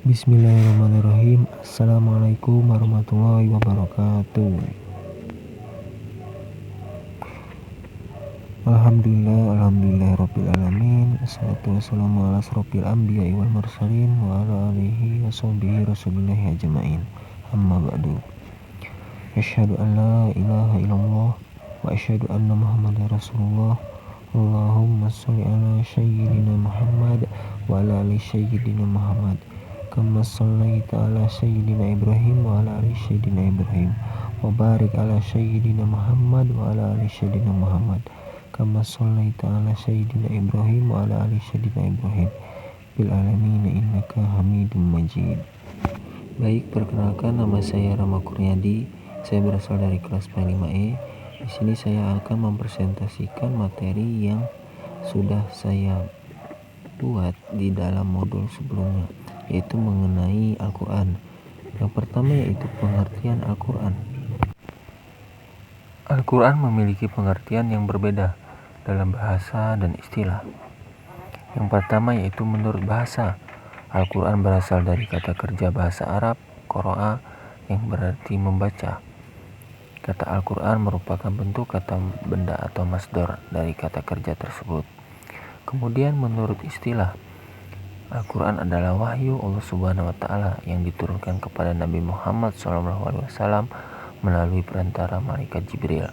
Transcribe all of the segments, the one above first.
Bismillahirrahmanirrahim. Assalamualaikum warahmatullahi wabarakatuh. Alhamdulillah rabbil assalatu wassalamu ala asrofil anbiya'i wal mursalin wa ala alihi wa sahbihi rasulillahi ajma'in. Amma ba'du. Asyhadu an la ilaha illallah wa asyhadu anna muhammadar rasulullah. Allahumma sholli ala sayyidina Muhammad wa ala ali sayyidina Muhammad kama shallaita ala sayyidina Ibrahim wa ala ali sayyidina Ibrahim wa barik ala sayyidina Muhammad wa ala ali sayyidina Muhammad kama shallaita ala sayyidina Ibrahim wa ala ali sayyidina Ibrahim bil alamin innaka Hamidum Majid. Baik, perkenalkan, nama saya Rama Kurniadi. Saya berasal dari kelas P5E. Di sini saya akan mempresentasikan materi yang sudah saya buat di dalam modul sebelumnya, yaitu mengenai Al-Quran. Yang pertama yaitu pengertian Al-Quran. Al-Quran memiliki pengertian yang berbeda dalam bahasa dan istilah. Yang pertama yaitu menurut bahasa. Al-Quran berasal dari kata kerja bahasa Arab, qara'a, yang berarti membaca. Kata Al-Quran merupakan bentuk kata benda atau masdar dari kata kerja tersebut. Kemudian menurut istilah, Al-Quran adalah wahyu Allah Subhanahu wa Ta'ala yang diturunkan kepada Nabi Muhammad SAW melalui perantara malaikat Jibril.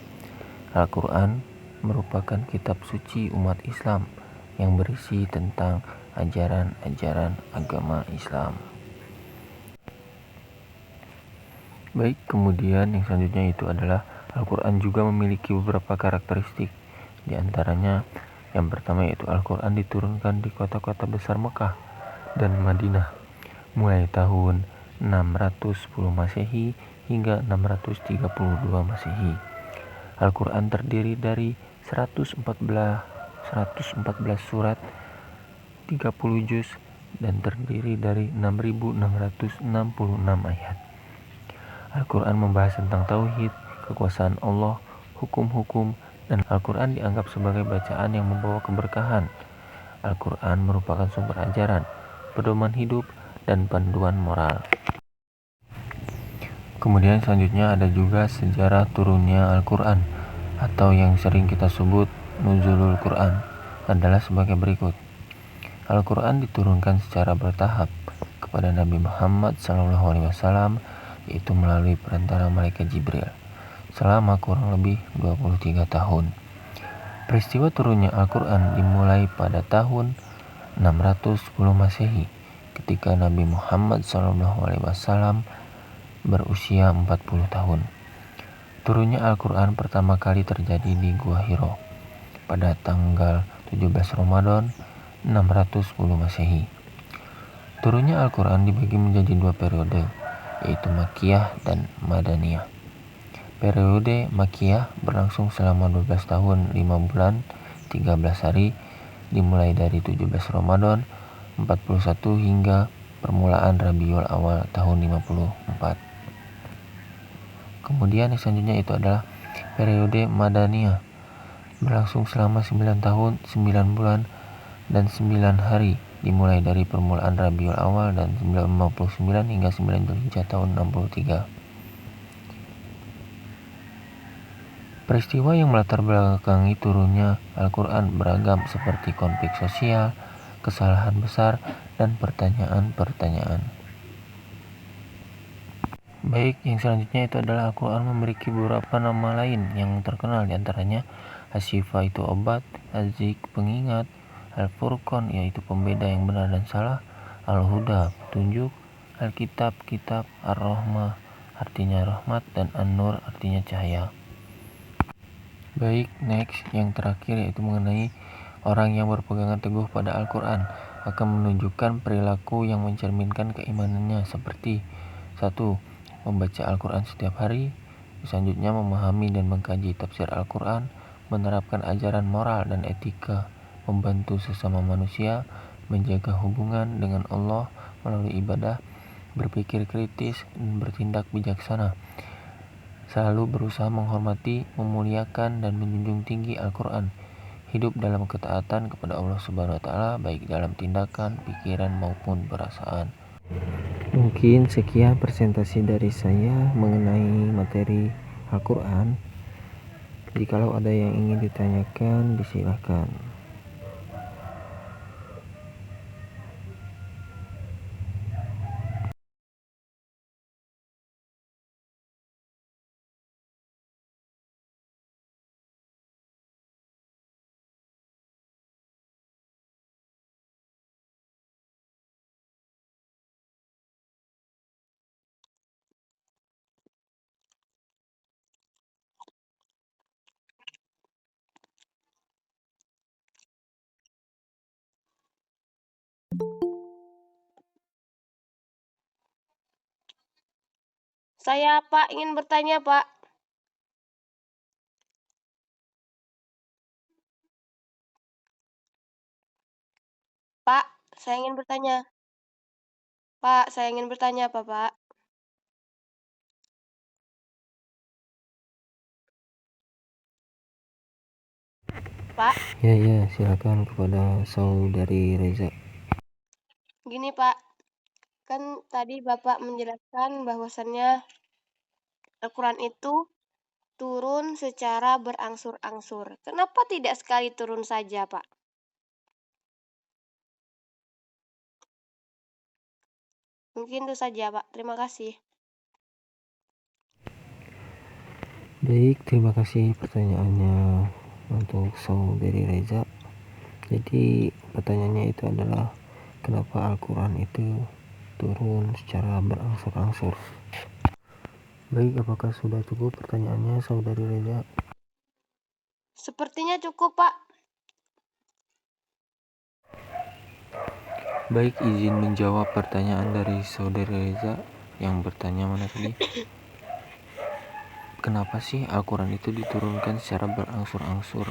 Al-Quran merupakan kitab suci umat Islam yang berisi tentang ajaran-ajaran agama Islam. Baik, kemudian yang selanjutnya itu adalah Al-Quran juga memiliki beberapa karakteristik. Di antaranya, yang pertama yaitu Al-Quran diturunkan di kota-kota besar Mekah dan Madinah mulai tahun 610 Masehi hingga 632 Masehi. Al-Quran terdiri dari 114 surat, 30 juz, dan terdiri dari 6.666 ayat. Al-Quran membahas tentang tauhid, kekuasaan Allah, hukum-hukum, dan Al-Quran dianggap sebagai bacaan yang membawa keberkahan. Al-Quran merupakan sumber ajaran, pedoman hidup, dan panduan moral. Kemudian selanjutnya ada juga sejarah turunnya Al-Quran, atau yang sering kita sebut Nuzulul Quran, adalah sebagai berikut. Al-Quran diturunkan secara bertahap kepada Nabi Muhammad SAW, yaitu melalui perantara malaikat Jibril, selama kurang lebih 23 tahun. Peristiwa turunnya Al-Quran dimulai pada tahun 610 Masehi, ketika Nabi Muhammad SAW berusia 40 tahun. Turunnya Al-Quran pertama kali terjadi di Gua Hiro pada tanggal 17 Ramadan 610 Masehi. Turunnya Al-Quran dibagi menjadi dua periode, yaitu Makkiyah dan Madaniyah. Periode Makkiyah berlangsung selama 12 tahun 5 bulan 13 hari, dimulai dari 17 Ramadan 41 hingga permulaan Rabiul Awal tahun 54. Kemudian yang selanjutnya itu adalah periode Madaniyah, berlangsung selama 9 tahun 9 bulan dan 9 hari, dimulai dari permulaan Rabiul Awal dan 59 hingga 9 Dzulhijjah tahun 63. Peristiwa yang melatar belakangi turunnya Al-Quran beragam, seperti konflik sosial, kesalahan besar, dan pertanyaan-pertanyaan. Baik, yang selanjutnya itu adalah Al-Quran memiliki beberapa nama lain yang terkenal, diantaranya Asy-Syifa itu obat, Az-Zik pengingat, Al-Furqan yaitu pembeda yang benar dan salah, Al-Huda petunjuk, Al-Kitab kitab, Ar-Rahmah artinya rahmat, dan An-Nur artinya cahaya. Baik, next, yang terakhir yaitu mengenai orang yang berpegangan teguh pada Al-Quran akan menunjukkan perilaku yang mencerminkan keimanannya, seperti 1. Membaca Al-Quran setiap hari. Selanjutnya memahami dan mengkaji tafsir Al-Quran, menerapkan ajaran moral dan etika, membantu sesama manusia, menjaga hubungan dengan Allah melalui ibadah, berpikir kritis, dan bertindak bijaksana. Selalu berusaha menghormati, memuliakan, dan menjunjung tinggi Al-Quran. Hidup dalam ketaatan kepada Allah Subhanahu wa Ta'ala, baik dalam tindakan, pikiran, maupun perasaan. Mungkin sekian presentasi dari saya mengenai materi Al-Quran. Jikalau ada yang ingin ditanyakan, disilakan. Saya Pak ingin bertanya Pak. Pak, saya ingin bertanya. Pak, saya ingin bertanya apa Pak? Pak, Ya, silakan kepada Saudari Reza. gini Pak, kan tadi Bapak menjelaskan bahwasannya Al-Quran itu turun secara berangsur-angsur. Kenapa tidak sekali turun saja Pak? Mungkin itu saja Pak, terima kasih. Baik, terima kasih pertanyaannya untuk Saudari Reza. Jadi pertanyaannya itu adalah kenapa Al-Quran itu turun secara berangsur-angsur. Baik, apakah sudah cukup pertanyaannya Saudari Reza? Sepertinya cukup Pak. Baik, izin menjawab pertanyaan dari Saudari Reza yang bertanya mana tadi? Kenapa sih Al-Quran itu diturunkan secara berangsur-angsur?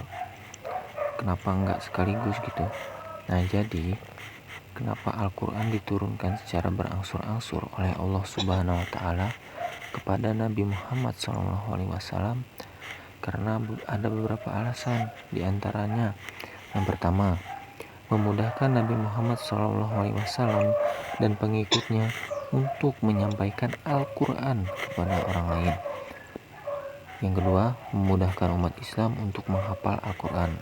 Kenapa enggak sekaligus gitu? Nah, jadi kenapa Al-Quran diturunkan secara berangsur-angsur oleh Allah Subhanahu wa Ta'ala kepada Nabi Muhammad SAW? Karena ada beberapa alasan, diantaranya yang pertama, memudahkan Nabi Muhammad SAW dan pengikutnya untuk menyampaikan Al-Quran kepada orang lain. Yang kedua, memudahkan umat Islam untuk menghafal Al-Quran.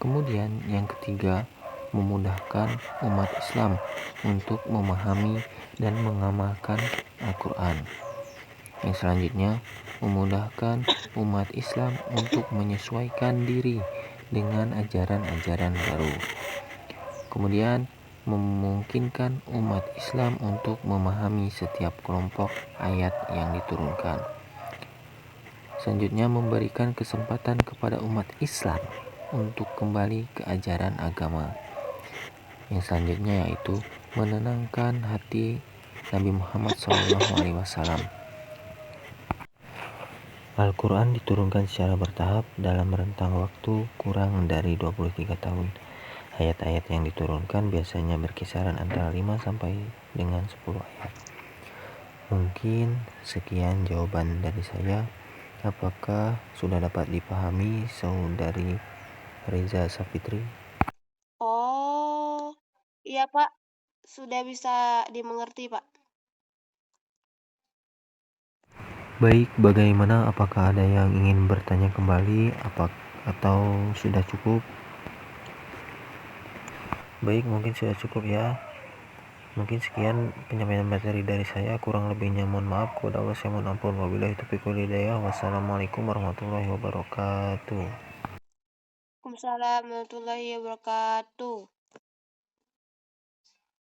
Kemudian yang ketiga, memudahkan umat Islam untuk memahami dan mengamalkan Al-Quran. Yang selanjutnya, memudahkan umat Islam untuk menyesuaikan diri dengan ajaran-ajaran baru. Kemudian, memungkinkan umat Islam untuk memahami setiap kelompok ayat yang diturunkan. Selanjutnya, memberikan kesempatan kepada umat Islam untuk kembali ke ajaran agama. Yang selanjutnya yaitu menenangkan hati Nabi Muhammad SAW. Al-Quran diturunkan secara bertahap dalam rentang waktu kurang dari 23 tahun. Ayat-ayat yang diturunkan biasanya berkisaran antara 5 sampai dengan 10 ayat. Mungkin sekian jawaban dari saya. Apakah sudah dapat dipahami Saudari Reza Safitri? Oh, iya Pak, sudah bisa dimengerti Pak. Baik, bagaimana? Apakah ada yang ingin bertanya kembali atau sudah cukup? Baik, mungkin sudah cukup ya. Mungkin sekian penyampaian materi dari saya, kurang lebihnya mohon maaf. Kepada Allah saya mohon ampun. Wabillahi taufiq wal hidayah. Wassalamualaikum warahmatullahi wabarakatuh. Waalaikumsalam warahmatullahi wabarakatuh.